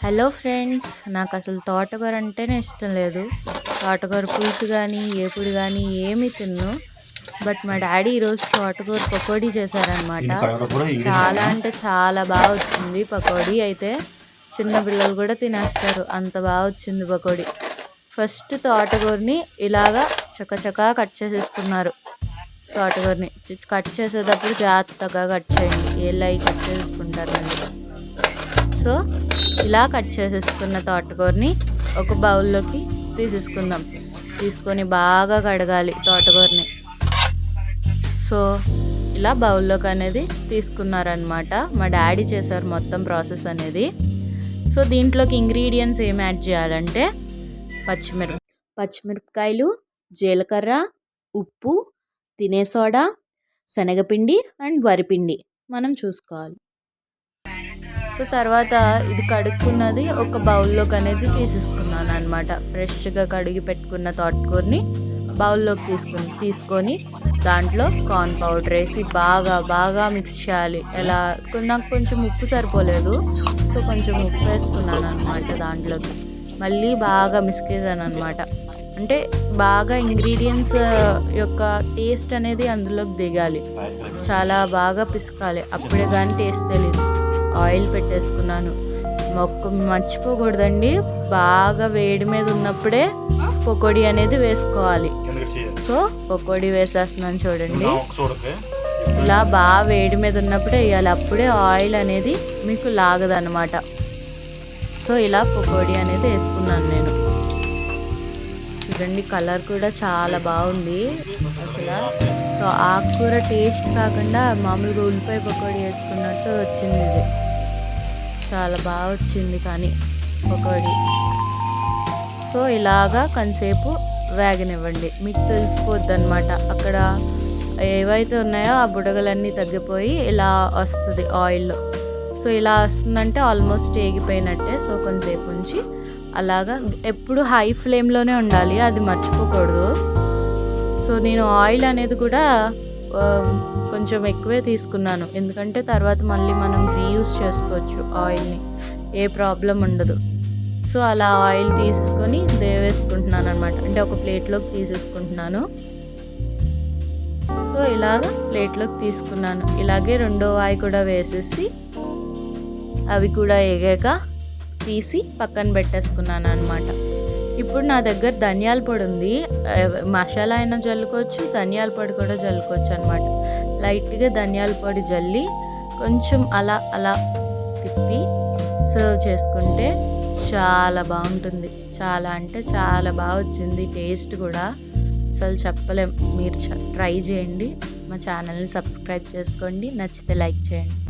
Hello friends, నాకు అసలు తోటకూర అంటేనే ఇష్టం లేదు. తోటకూర పులుసు కానీ ఏపుడు కానీ ఏమీ తిన్ను. బట్ మా డాడీ ఈరోజు తోటకూర పకోడీ చేశారనమాట. చాలా అంటే చాలా బాగా వచ్చింది పకోడీ. అయితే చిన్నపిల్లలు కూడా తినేస్తారు, అంత బాగా వచ్చింది పకోడీ. ఫస్ట్ తోటకూరని ఇలాగా చకచకా కట్ చేసేసుకున్నారు. తోటకూరని కట్ చేసేటప్పుడు జాగ్రత్తగా కట్ చేయండి, ఏళ్ళవి కట్ చేసుకుంటారండి. సో ఇలా కట్ చేసేసుకున్న తోటకూరని ఒక బౌల్లోకి తీసేసుకుందాం. తీసుకొని బాగా కడగాలి తోటకూరని. సో ఇలా బౌల్లోకి అనేది తీసుకున్నారనమాట. మా డాడీ చేశారు మొత్తం ప్రాసెస్ అనేది. సో దీంట్లోకి ఇంగ్రీడియంట్స్ ఏం యాడ్ చేయాలంటే పచ్చిమిరపకాయలు, జీలకర్ర, ఉప్పు, తినే సోడా, శనగపిండి అండ్ వరిపిండి మనం చూసుకోవాలి. సో తర్వాత ఇది కడుక్కున్నది ఒక బౌల్లోకి అనేది తీసేసుకున్నాను అనమాట. ఫ్రెష్గా కడిగి పెట్టుకున్న తోటకూరని బౌల్లోకి తీసుకొని దాంట్లో కార్న్ పౌడర్ వేసి బాగా మిక్స్ చేయాలి. ఎలా నాకు కొంచెం ఉప్పు సరిపోలేదు, సో కొంచెం ఉప్పు వేసుకున్నాను అనమాట. దాంట్లోకి మళ్ళీ బాగా మిక్స్ అనమాట. అంటే బాగా ఇంగ్రీడియంట్స్ యొక్క టేస్ట్ అనేది అందులోకి దిగాలి, చాలా బాగా పిసకాలి, అప్పుడే కానీ టేస్ట్ తెలియదు. ఆయిల్ పెట్టేసుకున్నాను. మర్చిపోకూడదండి, బాగా వేడి మీద ఉన్నప్పుడే పకోడీ అనేది వేసుకోవాలి. సో పకోడీ వేసేస్తున్నాను చూడండి. ఇలా బాగా వేడి మీద ఉన్నప్పుడే వేయాలి, అప్పుడే ఆయిల్ అనేది మీకు లాగదన్నమాట. సో ఇలా పకోడీ అనేది వేసుకున్నాను నేను. చూడండి, కలర్ కూడా చాలా బాగుంది. అసలు ఆకుకూర టేస్ట్ కాకుండా మామూలుగా ఉల్లిపాయ పకోడీ వేసుకున్నట్టు వచ్చింది. ఇది చాలా బాగా వచ్చింది కానీ పకోడీ. సో ఇలాగా కొంతసేపు వేగనివ్వండి, మీకు తెలిసిపోద్ది అనమాట. అక్కడ ఏవైతే ఉన్నాయో ఆ బుడగలన్నీ తగ్గిపోయి ఇలా వస్తుంది ఆయిల్లో. సో ఇలా వస్తుందంటే ఆల్మోస్ట్ వేగిపోయినట్టే. సో కొంతసేపు ఉంచి అలాగా ఎప్పుడు హై ఫ్లేమ్లోనే ఉండాలి, అది మర్చిపోకూడదు. సో నేను ఆయిల్ అనేది కూడా కొంచెం ఎక్కువే తీసుకున్నాను, ఎందుకంటే తర్వాత మళ్ళీ మనం రీయూజ్ చేసుకోవచ్చు ఆయిల్ని, ఏ ప్రాబ్లం ఉండదు. సో అలా ఆయిల్ తీసుకొని వేసుకుంటున్నాను అనమాట. అంటే ఒక ప్లేట్లోకి తీసేసుకుంటున్నాను. సో ఇలాగ ప్లేట్లోకి తీసుకున్నాను. ఇలాగే రెండో వాయి కూడా వేసేసి అవి కూడా ఎగాక తీసి పక్కన పెట్టేసుకున్నాను అనమాట. ఇప్పుడు నా దగ్గర ధనియాల పొడి ఉంది. మసాలా అయినా జల్లుకోవచ్చు, ధనియాల పొడి కూడా జల్లుకోవచ్చు అనమాట. లైట్గా ధనియాల పొడి జల్లి కొంచెం అలా తిప్పి సర్వ్ చేసుకుంటే చాలా బాగుంటుంది. చాలా అంటే చాలా బాగా వచ్చింది, టేస్ట్ కూడా అసలు చెప్పలేం. మీరు ట్రై చేయండి. మా ఛానల్ని సబ్స్క్రైబ్ చేసుకోండి, నచ్చితే లైక్ చేయండి.